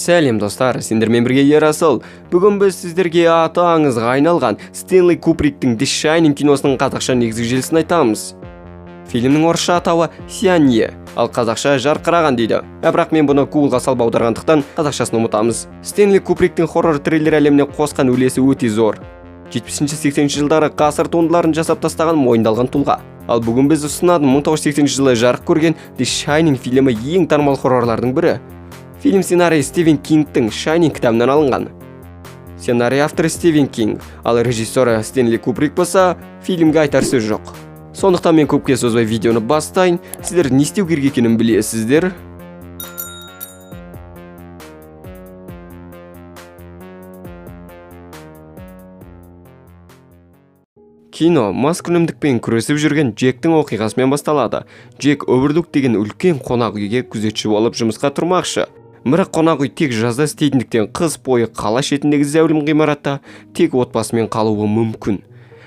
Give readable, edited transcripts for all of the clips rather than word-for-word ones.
Сәлем достар, сендермен бірге Ерасыл. Бүгін біз сіздерге аты аңызға айналған Стэнли Кубриктің The Shining киносының қазақша негізгі желісін айтамыз. Фильмнің орысша атауы Сияние, ал қазақша жарқыраған дейді. Бірақ мен бұны Google-ға салып аударғандықтан қазақшасын ұмытамыз. Стэнли Кубриктің хоррор триллер әлеміне қосқан үлесі өте зор. 70-80 жылдары ғасыр туындыларын жасап тастаған мойындалған тұлға. Ал бүгін біз ұсынатын 1980 жылы жарық көрген The Shining фильмі ең танымал хоррорлардың бірі. Фильм сценарийі Стивен Кингтің Shining кітабынан алынған. Сценарий авторы Стивен Кинг, ал режиссері Стэнли Кубрик болса, фильмге айтар сөз жоқ. Сондықтан мен көпке созбай видеоны бастайын, сіздер не істеу керек екенін білесіздер. Кино маскүнемдікпен күресіп жүрген Джектің оқиғасымен басталады. Джек Оверлук деген үлкен қонақ үйге күзетші болып жұмысқа тұрмақшы. Бірақ қонақ үй тек жазда істейтіндіктен қыс бойы қала шетіндегі зәулім ғимаратта тек отбасымен қалуы мүмкін.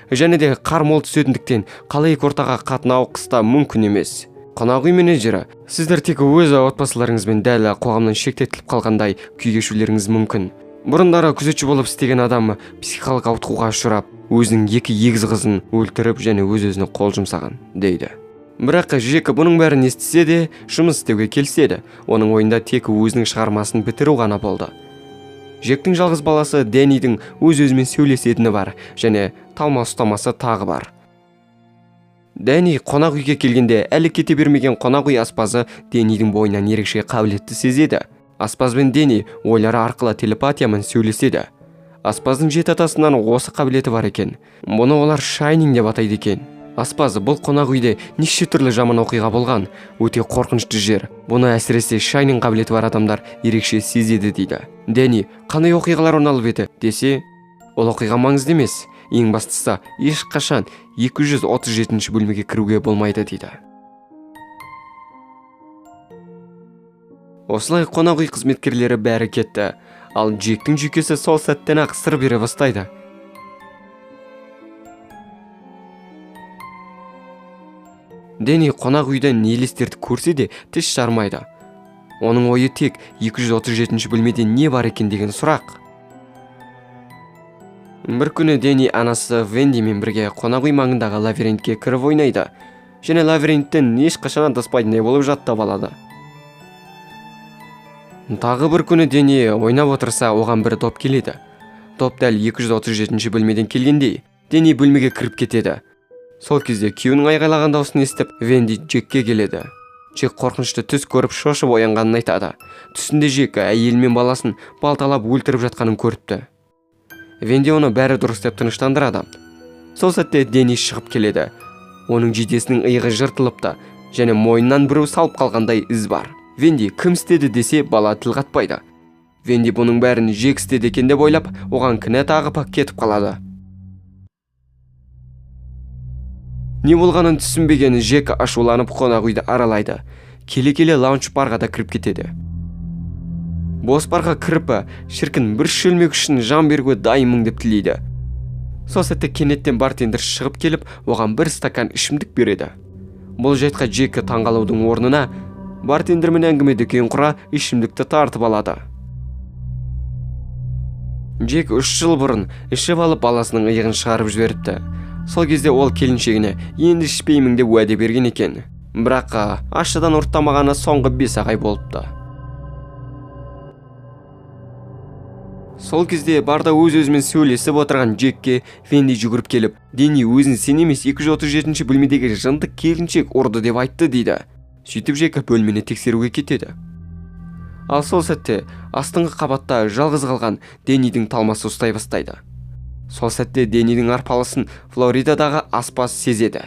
Және де қар мол түсетіндіктен қала екі ортаға қатынау қыста мүмкін емес. Қонақ үй менеджері, сіздер тек өз отбасыларыңызбен дәл қоғамнан шектетіліп қалғандай күй кешулеріңіз мүмкін. Бұрындары күзетші болып істеген адам психикалық ауытқуға ұшырап, өзінің екі егіз қызын өлтіріп және өз-өзіне қол жұмсаған, дейді. Бірақ Джек бұның бәрін естісе де, жұмыс істеуге келіседі. Оның ойында тек өзінің шығармасын бітіру ғана болды. Джектің жалғыз баласы Дэннидің өз-өзімен сөйлесетіні бар, және талма ұстамасы тағы бар. Дэнни қонақ үйге келгенде әлі кете бермеген қонақ үй аспазы Дэннидің бойынан ерекше қабілетті сезеді. Аспаз бен Дэнни ойлары арқылы телепатиямен сөйлеседі. Аспаздың жеті атасынан осы қабілеті бар екен. Бұны олар Shining деп атайды екен. Аспазы бұл қонақ үйде неше түрлі жаман оқиға болған, өте қорқынышты жер. Бұны әсіресе Shining қабілеті бар адамдар ерекше сезеді дейді. Дэнни, қандай оқиғалар орын алып еді десе, ол оқиға маңызды емес. Ең бастысы, ешқашан 237 бөлмеге кіруге болмайды дейді. Осылай қонақ үй қызметкерлері бәрі кетті. Ал Джектің жүйкесі сол сәттен ақ сыр бере бастайды. Дэнни қонақ үйден елестерді көрсе де тіс жармайды. Оның ойы тек 237 бөлмеде не бар екен деген сұрақ. Бір күні Дэнни анасы Вендимен бірге қонақ үй маңындағы лабиринтке кіріп ойнайды. Және лабиринттен ешқашан адаспайтындай болып жаттап алады. Тағы бір күні Дэнни ойнап отырса, оған бір топ келеді. Топ дәл 237 бөлмеден келгендей, Дэнни бөлмеге кіріп кетеді. Сол кезде күйеуінің айғайлаған дауысын естіп, Венди Джекке келеді. Джек қорқынышты түс көріп шошып оянғанын айтады. Түсінде Джек әйелі мен баласын балталап өлтіріп жатқанын көріпті. Венди оны бәрі дұрыс деп тыныштандырады. Сол сәтте Дэнни шығып келеді. Оның жейдесінің иығы жыртылыпты және мойнынан біреу салып қалғандай із бар. Венди кім істеді десе, бала тіл қатпайды. Венди бұның бәрін Джек істеді екен деп ойлап, оған кінә тағып кетіп қалады. Не болғанын түсінбеген Джек ашуланып қонақ үйді аралайды. Келе-келе лаунж-барға да кіріп кетеді. Бос барға кіріп, шіркін бір шөлмек үшін жан беруге дайынмын деп тілейді. Сол сәтте кенеттен бартендер шығып келіп, оған бір стакан ішімдік береді. Бұл жайтқа Джек таңғалудың орнына бартендермен әңгіме дүкен құра ішімдікті тартып алады. Джек 3 жыл бұрын ішіп алып баласының иығын шығарып жіберіпті. Сол кезде ол келіншегіне енді ішпеймін деп уәде берген екен. Бірақ ашыдан ұрттамағаны соңғы 5 ай болыпты. Сол кезде барда өз-өзімен сөйлесіп отырған Джекке Венди жүгіріп келіп, Дэнни өзін сен емес 237 бөлмедегі жынды келіншек ұрды деп айтты дейді. Сөйтіп Джек бөлмені тексеруге кетеді. Ал сол сәтте астыңғы қабатта жалғыз қалған Дэннидің талмасы ұстай бастайды. Сол сәтте Дэннидің арпалысын Флоридадағы аспаз сезеді.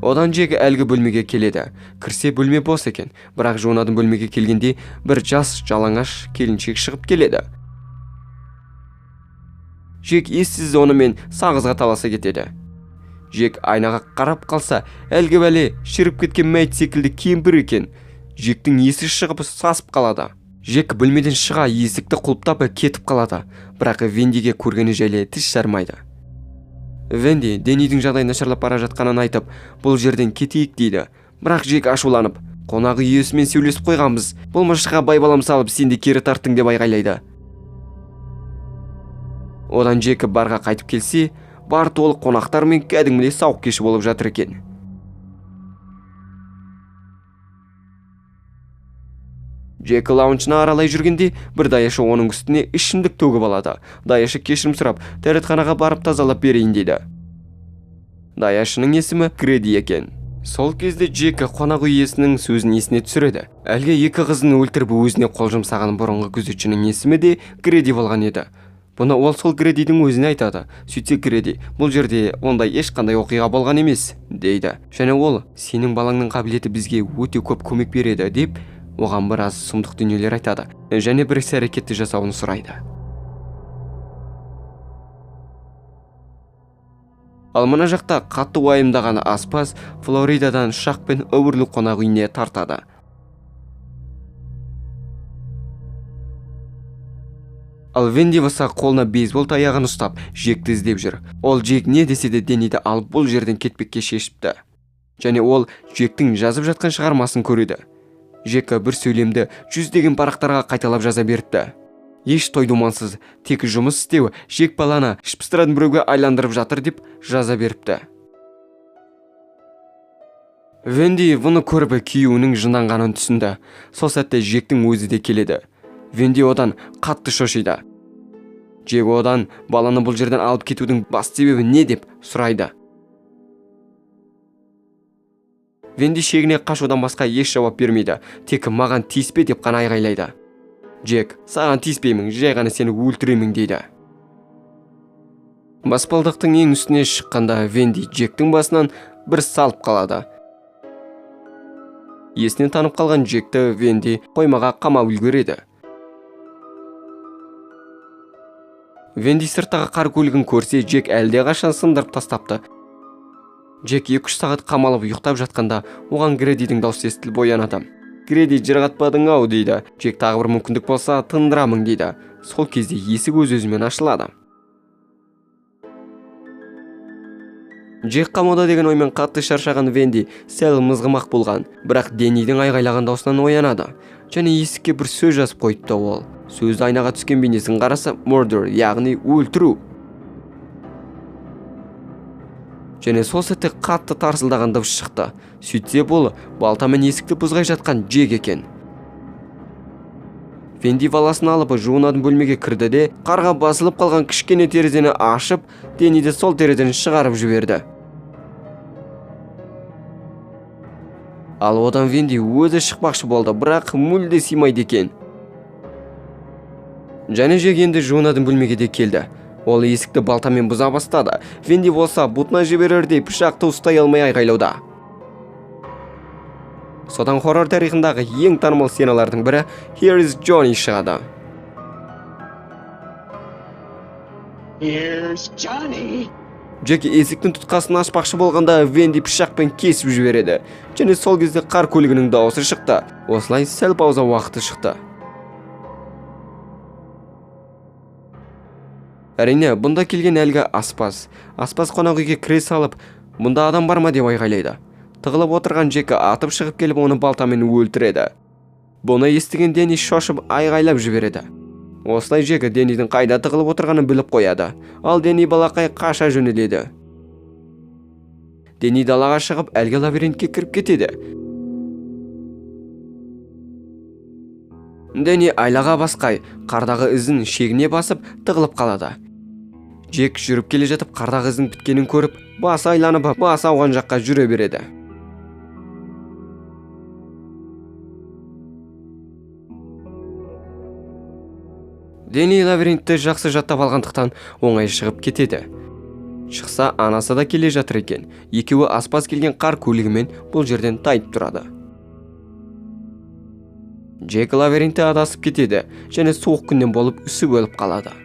Одан Джек әлгі бөлмеге келеді. Кірсе бөлме бос екен, бірақ жуынатын бөлмеге келгенде бір жас жалаңаш келіншек шығып келеді. Джек ессіз онымен сағызға таласа кетеді. Джек айнаға қарап қалса, әлгі бәле шіріп кеткен мәйт секілді кемпір екен. Джектің есі шығып сасып қалады. Джек бөлмеден шыға есікті құлыптап кетіп қалады, бірақ Вендиге көргені жайлы тіс жармайды. Венди Дэннидің жағдайы нашарлап бара жатқанын айтып, бұл жерден кетейік дейді. Бірақ Джек ашуланып, Қонақ үй иесімен сөйлесіп қойғанбыз. Болмашыға байбалам салып, сен де кері тарттың деп айғайлайды. Одан Джек барға қайтып келсе, бар толық қонақтармен кәдімгідей сауық кеші болып жатыр екен. Джек лаунжына аралай жүргенде бір даяшы оның үстіне ішімдік төгіп алады. Даяшы кешірім сұрап, дәретханаға барып тазалап берейін дейді. Даяшының есімі Грэди екен. Сол кезде Джек қонақ үй иесінің сөзін есіне түсіреді. Әлгі екі қызын өлтіріп өзіне қол жұмсаған бұрынғы күзетшінің есімі де Грэди болған еді. Бұны ол сол Грэдидің өзіне айтады. Сөйтсе Грэди, бұл жерде ондай ешқандай оқиға болған емес, дейді. Және ол, сенің балаңның қабілеті бізге өте көп көмек береді деп, оған біраз сұмдық дүниелер айтады. Және бір іс-әрекетті жасауын сұрайды. Ал мына жақта қатты уайымдаған аспаз Флоридадан ұшақпен Оверлук қонақ үйіне тартады. Ал Венди болса қолына бейсбол таяғын ұстап, Джекті іздеп жүр. Ол Джек не десе де Денниді алып бұл жерден кетпекке шешіпті. Және ол Джектің жазып жатқан шығармасын көреді. Джек бір сөйлемді жүздеген парақтарға қайталап жаза беріпті. Еш той-думансыз, тек жұмыс істеу Джек баланы шпыстыратын біреуге айландырып жатыр деп жаза беріпті. Венди бұны көріп күйеуінің жынданғанын түсінді. Сол сәтте Джектің өзі де келеді. Венди одан қатты шошиды. Джек одан баланы бұл жерден алып кетудің басты себебі не деп сұрайды. Венди шегіне қашудан басқа еш жауап бермейді. Тек маған тиіспе деп қана айғайлайды. Джек, саған тиіспеймін, жай ғана сені өлтіремін дейді. Баспалдақтың ең үстіне шыққанда Венди Джектің басынан бір салып қалады. Есінен танып қалған Джекті Венди қоймаға қамап үлгереді. Венди сырттағы қар көлігін көрсе, Джек әлде қашан сындырып тастапты. Джек 2-3 сағат қамалып ұйықтап жатқанда, оған Грэдидің даусы естіліп оянады. Грэди, жырғатпадың ау дейді. Джек тағы бір мүмкіндік болса тындырамын дейді. Сол кезде есік өз-өзімен ашылады. Джек қамауда деген оймен қатты шаршаған Венди сәл мызғымақ болған, бірақ Деннидің айғайлаған даусынан оянады. Және есікке бір сөз жазып қойыпты ол. Сөзді айнаға түскен бейнесін қараса, murder, яғни өлтіру. Және сол сәтте қатты тарсылдаған дыбыс шықты. Сөйтсе бұл балтамен есікті бұзғай жатқан Джек екен. Венди баласын алып жуынатын бөлмеге кірді де, қарға басылып қалған кішкене терезені ашып, Денниді сол терезеден шығарып жіберді. Ал одан Венди өзі шықпақшы болды, бірақ мүлде сыймайды екен. Және Джек енді жуынатын бөлмеге де келді. Ол есікті балтамен бұза бастады. Венди болса бұтына жіберердей пышақты ұстай алмай айғайлауда. Содан хоррор тарихындағы ең танымал сценалардың бірі Here is Johnny шығады. Here's Johnny. Джек есіктің тұтқасын ашпақшы болғанда Венди пышақпен кесіп жібереді. Және сол кезде қар көлігінің дауысы шықты. Осылай сәл пауза уақыты шықты. Әрине, бұнда келген әлгі аспаз. Аспаз қонақ үйге кіре салып, бұнда адам бар ма деп айғайлайды. Тығылып отырған Джек атып шығып келіп оны балтамен өлтіреді. Бұны естіген Денни шошып айғайлап жібереді. Осылай Джек Деннидің қайда тығылып отырғанын біліп қояды. Ал Денни балақай қаша жөнеледі. Денни далаға шығып әлгі лабиринтке кіріп кетеді. Денни айлаға басқай, қардағы ізін шегіне басып тығылып қалады. Джек жүріп келе жатып қардағы іздің біткенін көріп, басы айланып, басы ауған жаққа жүре береді. Денни лабиринтті жақсы жаттап алғандықтан оңай шығып кетеді. Шықса, анасы да келе жатыр екен. Екеуі аспаз келген қар көлігімен бұл жерден тайып тұрады. Джек лабиринтті адасып кетеді, және суық күннен болып үсіп өліп қалады.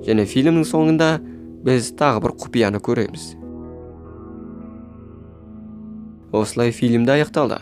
Және фильмнің соңында біз тағы бір құпияны көреміз. Осылай фильмді аяқталды.